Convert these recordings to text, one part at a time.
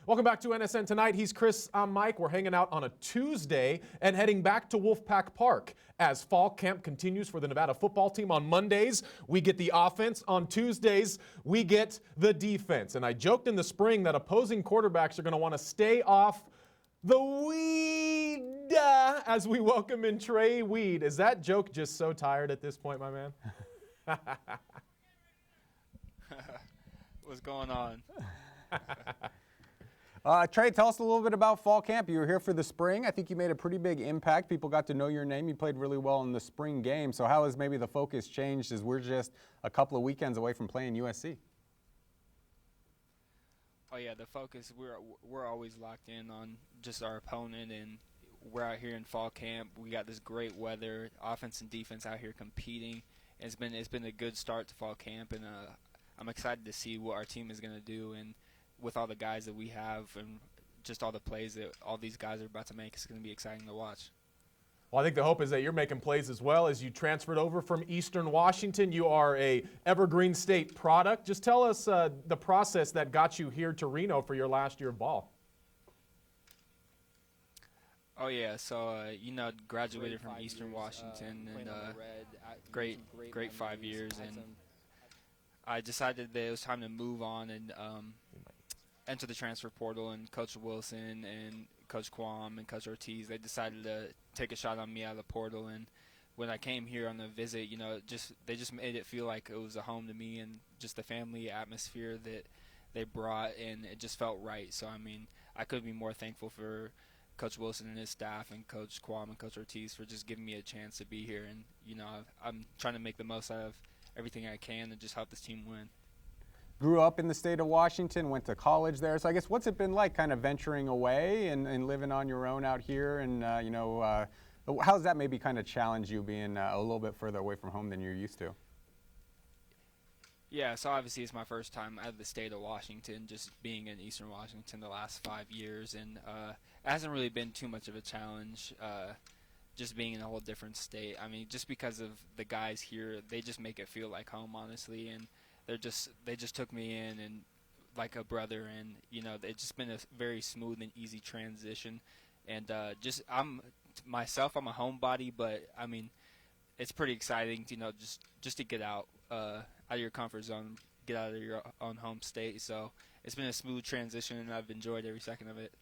Welcome back to NSN Tonight. He's Chris, I'm Mike. We're hanging out on a Tuesday and heading back to Wolfpack Park as fall camp continues for the Nevada football team. On Mondays, we get the offense. On Tuesdays, we get the defense. And I joked in the spring that opposing quarterbacks are going to want to stay off the weed as we welcome in Tre Weed. Is that joke just so tired at this point, my man? What's going on? Tre, tell us a little bit about fall camp. You were here for the spring. I think you made a pretty big impact. People got to know your name. You played really well in the spring game. So how has maybe the focus changed as we're just a couple of weekends away from playing USC? Oh yeah, the focus, we're always locked in on just our opponent, and we're out here in fall camp. We got this great weather, offense and defense out here competing. It's been a good start to fall camp, and I'm excited to see what our team is going to do, and with all the guys that we have and just all the plays that all these guys are about to make, it's going to be exciting to watch. Well, I think the hope is that you're making plays as well as you transferred over from Eastern Washington. You are a Evergreen State product. Just tell us the process that got you here to Reno for your last year of ball. Oh yeah, so graduated from Eastern Washington, and great 5 years, and I decided that it was time to move on and enter the transfer portal, and Coach Wilson and Coach Quam and Coach Ortiz, they decided to take a shot on me out of the portal. And when I came here on the visit, they just made it feel like it was a home to me, and just the family atmosphere that they brought, and it just felt right. So, I mean, I couldn't be more thankful for Coach Wilson and his staff and Coach Quam and Coach Ortiz for just giving me a chance to be here. And, I'm trying to make the most out of everything I can and just help this team win. Grew up in the state of Washington, went to college there. So I guess what's it been like kind of venturing away and living on your own out here? And, how's that maybe kind of challenge you being a little bit further away from home than you're used to? Yeah, so obviously it's my first time out of the state of Washington, just being in Eastern Washington the last 5 years. And it hasn't really been too much of a challenge, just being in a whole different state. I mean, just because of the guys here, they just make it feel like home, honestly. And they just took me in and like a brother, and it's just been a very smooth and easy transition. And I'm a homebody, but I mean, it's pretty exciting, just to get out of your comfort zone, get out of your own home state. So it's been a smooth transition, and I've enjoyed every second of it.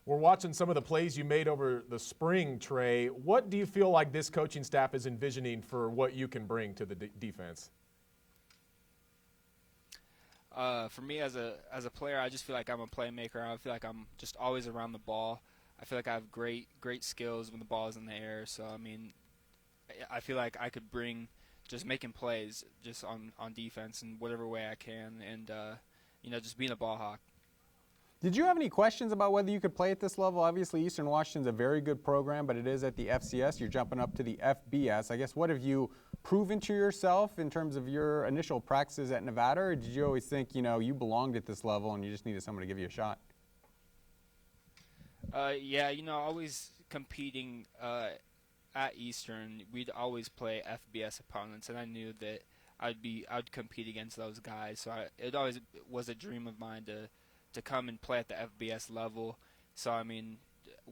We're watching some of the plays you made over the spring, Tre. What do you feel like this coaching staff is envisioning for what you can bring to the defense? For me as a player, I just feel like I'm a playmaker. I feel like I'm just always around the ball. I feel like I have great skills when the ball is in the air. So, I mean, I feel like I could bring just making plays just on defense in whatever way I can, and, just being a ball hawk. Did you have any questions about whether you could play at this level? Obviously, Eastern Washington's a very good program, but it is at the FCS. You're jumping up to the FBS. I guess, what have you proven to yourself in terms of your initial practices at Nevada, or did you always think, you belonged at this level and you just needed someone to give you a shot? Yeah, always competing at Eastern, we'd always play FBS opponents, and I knew that I'd compete against those guys. So it always was a dream of mine to come and play at the FBS level. So, I mean,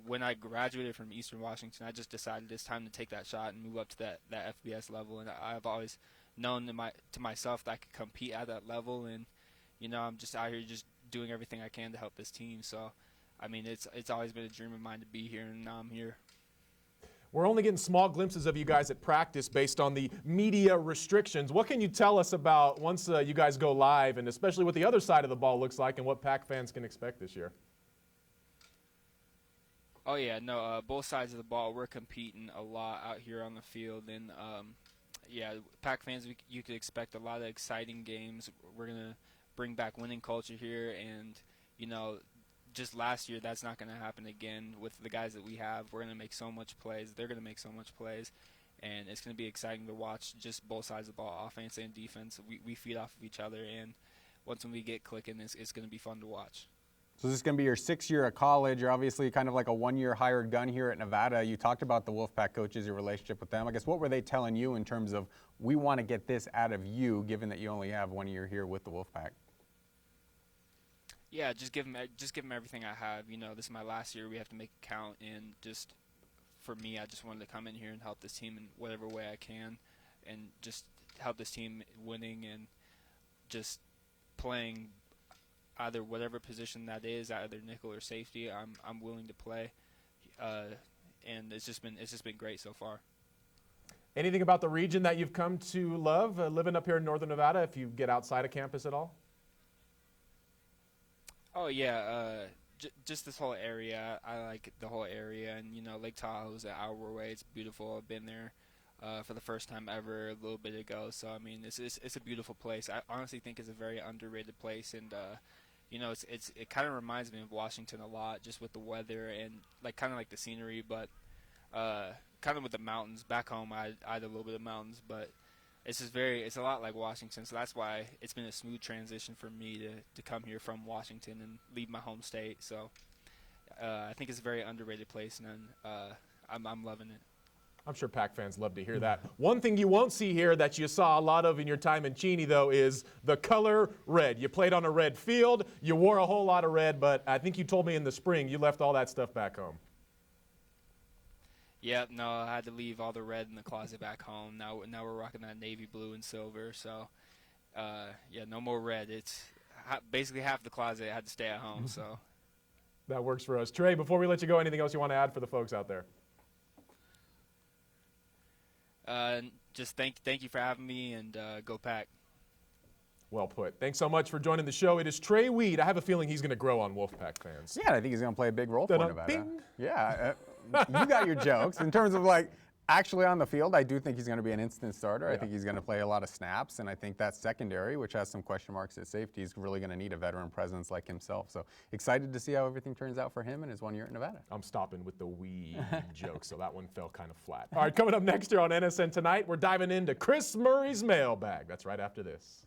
when I graduated from Eastern Washington, I just decided it's time to take that shot and move up to that FBS level. And I've always known to myself that I could compete at that level. And, I'm just out here just doing everything I can to help this team. So, I mean, it's always been a dream of mine to be here, and now I'm here. We're only getting small glimpses of you guys at practice based on the media restrictions. What can you tell us about once you guys go live, and especially what the other side of the ball looks like and what Pack fans can expect this year? Oh, yeah, no, both sides of the ball, we're competing a lot out here on the field. And, Pack fans, you could expect a lot of exciting games. We're going to bring back winning culture here, and, just last year, that's not going to happen again with the guys that we have. We're going to make so much plays. They're going to make so much plays, and it's going to be exciting to watch just both sides of the ball, offense and defense. We feed off of each other, and once we get clicking, it's going to be fun to watch. So this is going to be your 6th year at college. You're obviously kind of like a 1-year hired gun here at Nevada. You talked about the Wolfpack coaches, your relationship with them. I guess what were they telling you in terms of, we want to get this out of you, given that you only have 1 year here with the Wolfpack? Yeah, just give him everything I have. This is my last year. We have to make it count, and just for me, I just wanted to come in here and help this team in whatever way I can, and just help this team winning and just playing either whatever position that is, either nickel or safety. I'm willing to play, and it's just been great so far. Anything about the region that you've come to love living up here in Northern Nevada? If you get outside of campus at all? Oh yeah, just this whole area. I like the whole area, and Lake Tahoe's an hour away. It's beautiful. I've been there for the first time ever a little bit ago. So I mean, it's a beautiful place. I honestly think it's a very underrated place, and it kind of reminds me of Washington a lot, just with the weather and kind of like the scenery, but kind of with the mountains. Back home, I had a little bit of mountains, but it's a lot like Washington, so that's why it's been a smooth transition for me to come here from Washington and leave my home state. So I think it's a very underrated place, and I'm loving it. I'm sure Pack fans love to hear that. One thing you won't see here that you saw a lot of in your time in Cheney, though, is the color red. You played on a red field. You wore a whole lot of red, but I think you told me in the spring you left all that stuff back home. Yep, no, I had to leave all the red in the closet back home. Now we're rocking that navy blue and silver. So, yeah, no more red. It's basically half the closet had to stay at home. So that works for us. Tre, before we let you go, anything else you want to add for the folks out there? Just thank you for having me, and go Pack. Well put. Thanks so much for joining the show. It is Tre Weed. I have a feeling he's going to grow on Wolfpack fans. Yeah, I think he's going to play a big role for Nevada. Bing. Yeah, you got your jokes. In terms of actually on the field, I do think he's going to be an instant starter. Yeah. I think he's going to play a lot of snaps, and I think that secondary, which has some question marks at safety, is really going to need a veteran presence like himself. So excited to see how everything turns out for him in his 1 year at Nevada. I'm stopping with the weed joke, so that one fell kind of flat. All right, coming up next year on NSN Tonight, we're diving into Chris Murray's mailbag. That's right after this.